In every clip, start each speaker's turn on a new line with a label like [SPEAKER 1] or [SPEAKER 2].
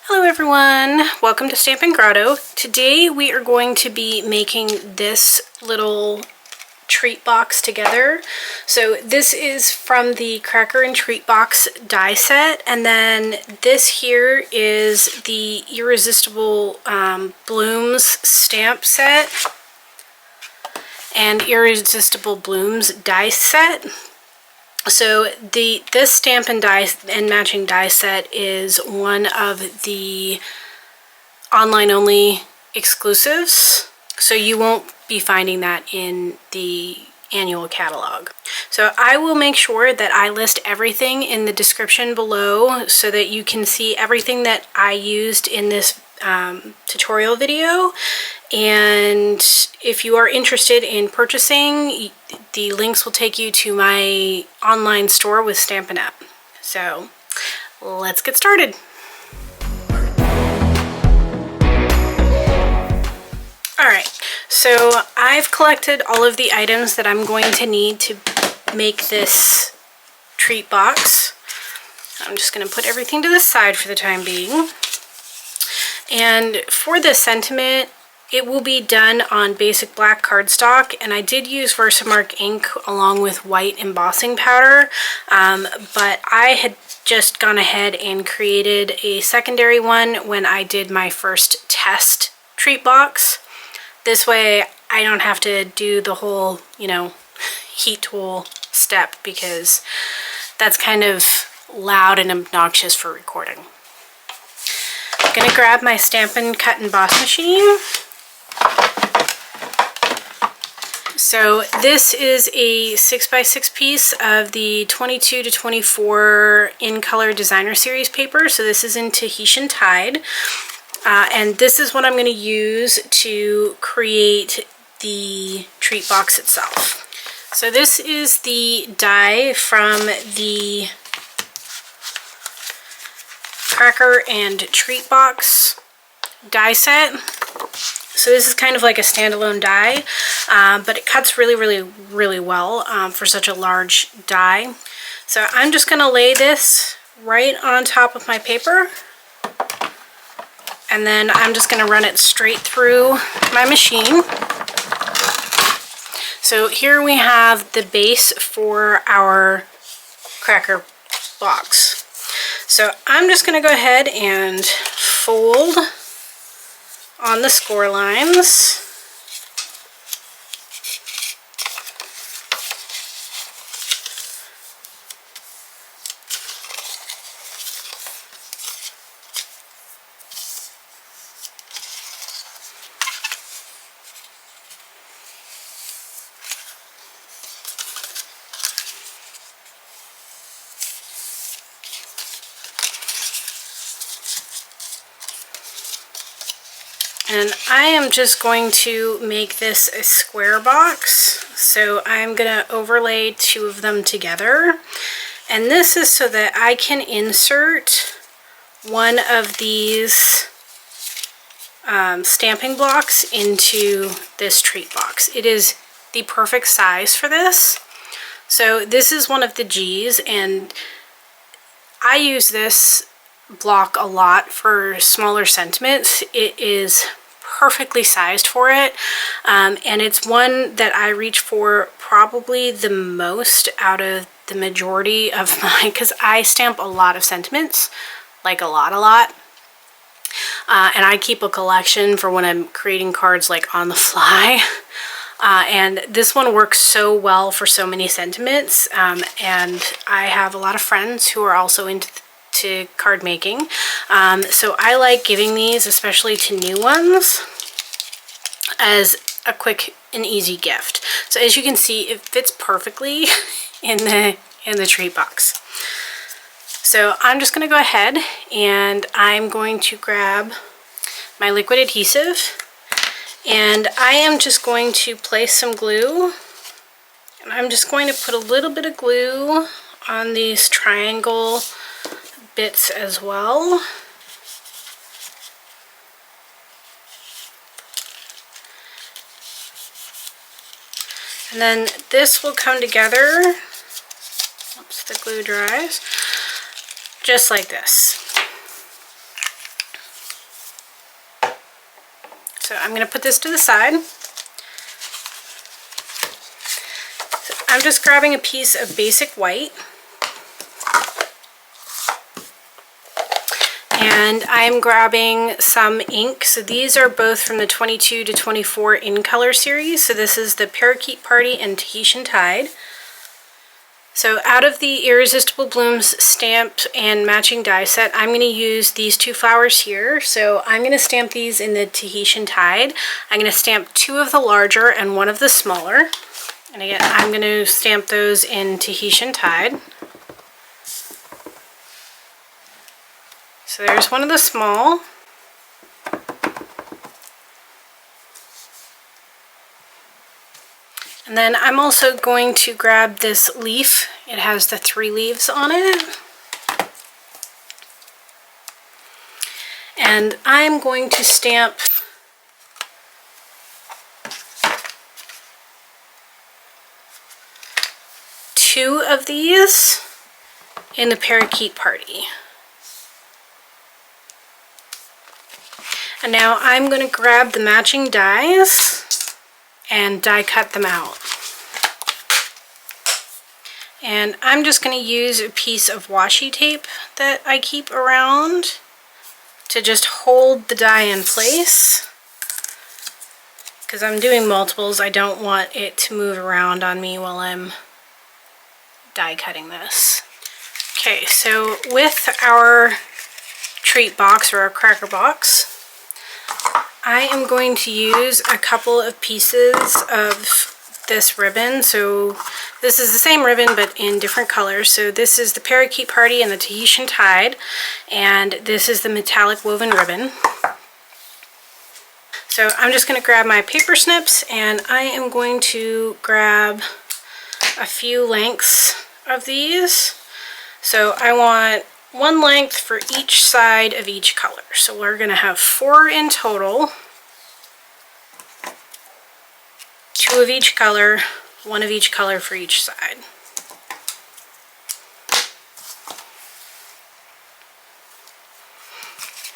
[SPEAKER 1] Hello everyone, welcome to Stampin' Grotto. Today we are going to be making this little treat box together. So this is from the Cracker and Treat Box die set, and then this here is the Irresistible Blooms stamp set and Irresistible Blooms die set. So this stamp and die and matching die set is one of the online only exclusives, so you won't be finding that in the annual catalog. So I will make sure that I list everything in the description below so that you can see everything that I used in this tutorial video. And if you are interested in purchasing, the links will take you to my online store with Stampin' Up. So let's get started. Alright, so I've collected all of the items that I'm going to need to make this treat box. I'm just going to put everything to the side for the time being. And for the sentiment, it will be done on basic black cardstock, and I did use Versamark ink along with white embossing powder, but I had just gone ahead and created a secondary one when I did my first test treat box. This way I don't have to do the whole, heat tool step, because that's kind of loud and obnoxious for recording. I'm gonna grab my Stampin' Cut and Emboss machine. So this is a 6x6 piece of the 22 to 24 in color designer series paper. So this is in Tahitian Tide. And this is what I'm going to use to create the treat box itself. So this is the die from the Cracker and Treat Box die set. So this is kind of like a standalone die, but it cuts really well for such a large die. So I'm just going to lay this right on top of my paper, and then I'm just going to run it straight through my machine. So here we have the base for our cracker box. So I'm just going to go ahead and fold on the score lines. And I am just going to make this a square box. So I'm going to overlay two of them together. And this is so that I can insert one of these stamping blocks into this treat box. It is the perfect size for this. So this is one of the G's, and I use this block a lot for smaller sentiments. It is perfectly sized for it, and it's one that I reach for probably the most out of the majority of mine, because I stamp a lot of sentiments, like a lot, and I keep a collection for when I'm creating cards like on the fly. And this one works so well for so many sentiments, and I have a lot of friends who are also into card making, so I like giving these, especially to new ones, as a quick and easy gift. So as you can see, it fits perfectly in the treat box. So I'm just going to go ahead and I'm going to grab my liquid adhesive, and I am just going to place some glue, and I'm just going to put a little bit of glue on these triangle bits as well. And then this will come together, once the glue dries, just like this. So I'm going to put this to the side. So I'm just grabbing a piece of basic white. And I'm grabbing some ink. So these are both from the 22 to 24 in color series. So this is the Parakeet Party and Tahitian Tide. So out of the Irresistible Blooms stamp and matching die set, I'm going to use these two flowers here. So I'm going to stamp these in the Tahitian Tide. I'm going to stamp 2 of the larger and 1 of the smaller. And again, I'm going to stamp those in Tahitian Tide. So there's 1 of the small. And then I'm also going to grab this leaf. It has the 3 leaves on it. And I'm going to stamp two of these in the Parakeet Party. And now I'm going to grab the matching dies and die cut them out. And I'm just going to use a piece of washi tape that I keep around to just hold the die in place. Because I'm doing multiples, I don't want it to move around on me while I'm die cutting this. Okay, so with our treat box or our cracker box, I am going to use a couple of pieces of this ribbon. So this is the same ribbon but in different colors. So this is the Parakeet Party and the Tahitian Tide, and this is the metallic woven ribbon. So I'm just going to grab my paper snips, and I am going to grab a few lengths of these. So I want 1 length for each side of each color. So we're going to have 4 in total. 2 of each color, 1 of each color for each side.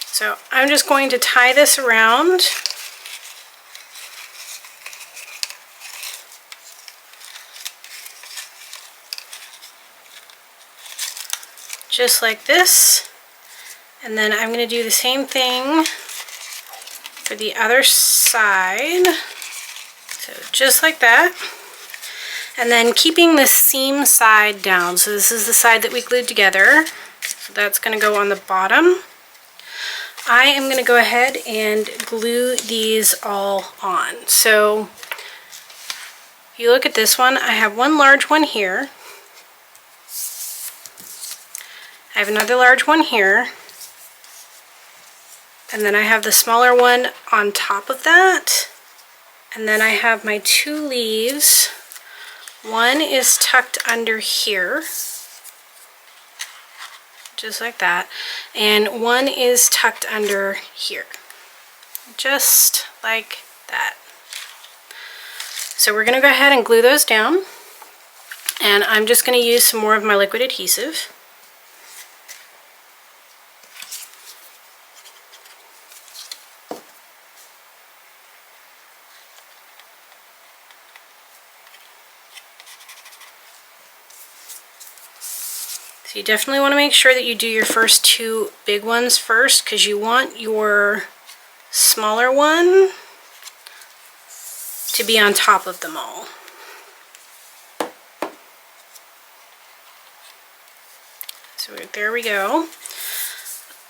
[SPEAKER 1] So I'm just going to tie this around. Just like this, and then I'm going to do the same thing for the other side, so just like that, and then keeping the seam side down. So this is the side that we glued together, so that's going to go on the bottom. I am going to go ahead and glue these all on. So if you look at this one, I have 1 large one here. I have another large one here, and then I have the smaller one on top of that, and then I have my 2 leaves. One is tucked under here, just like that, and one is tucked under here, just like that. So we're going to go ahead and glue those down, and I'm just going to use some more of my liquid adhesive. You definitely want to make sure that you do your first 2 big ones first, because you want your smaller one to be on top of them all. So there we go.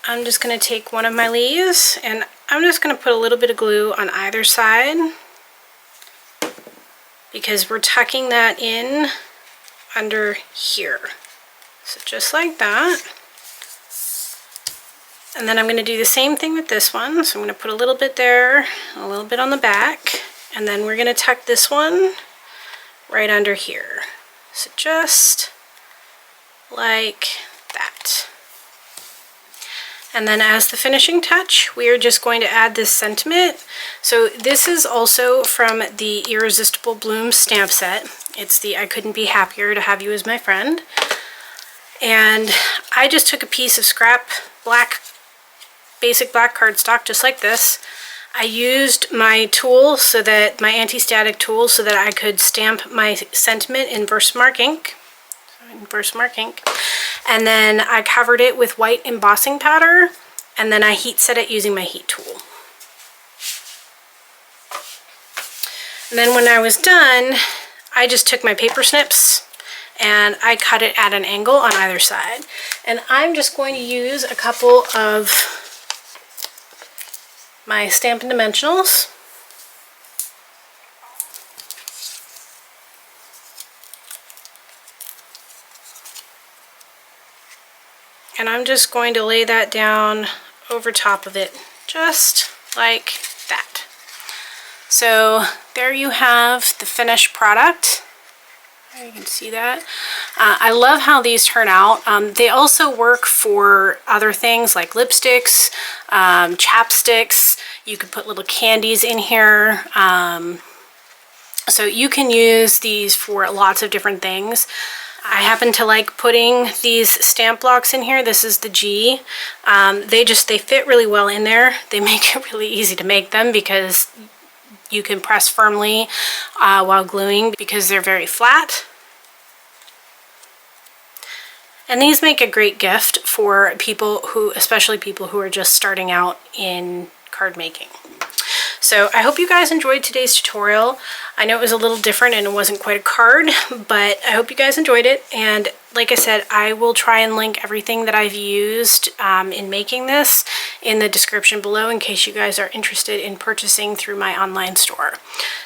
[SPEAKER 1] I'm just going to take one of my leaves, and I'm just going to put a little bit of glue on either side, because we're tucking that in under here. So just like that. And then I'm going to do the same thing with this one. So I'm going to put a little bit there, a little bit on the back, and then we're going to tuck this one right under here. So just like that. And then as the finishing touch, we are just going to add this sentiment. So this is also from the Irresistible Blooms stamp set. It's the I Couldn't Be Happier to Have You As My Friend. And I just took a piece of scrap basic black cardstock, just like this. I used my tool, so that my anti-static tool, so that I could stamp my sentiment in Versamark ink. And then I covered it with white embossing powder, and then I heat set it using my heat tool. And then when I was done, I just took my paper snips and I cut it at an angle on either side. And I'm just going to use a couple of my Stampin' Dimensionals. And I'm just going to lay that down over top of it, just like that. So there you have the finished product. You can see that. I love how these turn out. They also work for other things like lipsticks, chapsticks. You could put little candies in here. So you can use these for lots of different things. I happen to like putting these stamp blocks in here. This is the G. They fit really well in there. They make it really easy to make them because you can press firmly while gluing because they're very flat. And these make a great gift for people who, especially people who are just starting out in card making. So I hope you guys enjoyed today's tutorial. I know it was a little different and it wasn't quite a card, but I hope you guys enjoyed it. And like I said, I will try and link everything that I've used in making this in the description below in case you guys are interested in purchasing through my online store.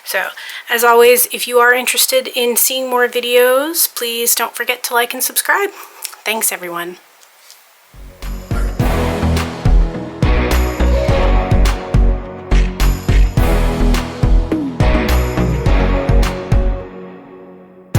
[SPEAKER 1] So as always, if you are interested in seeing more videos, please don't forget to like and subscribe. Thanks everyone.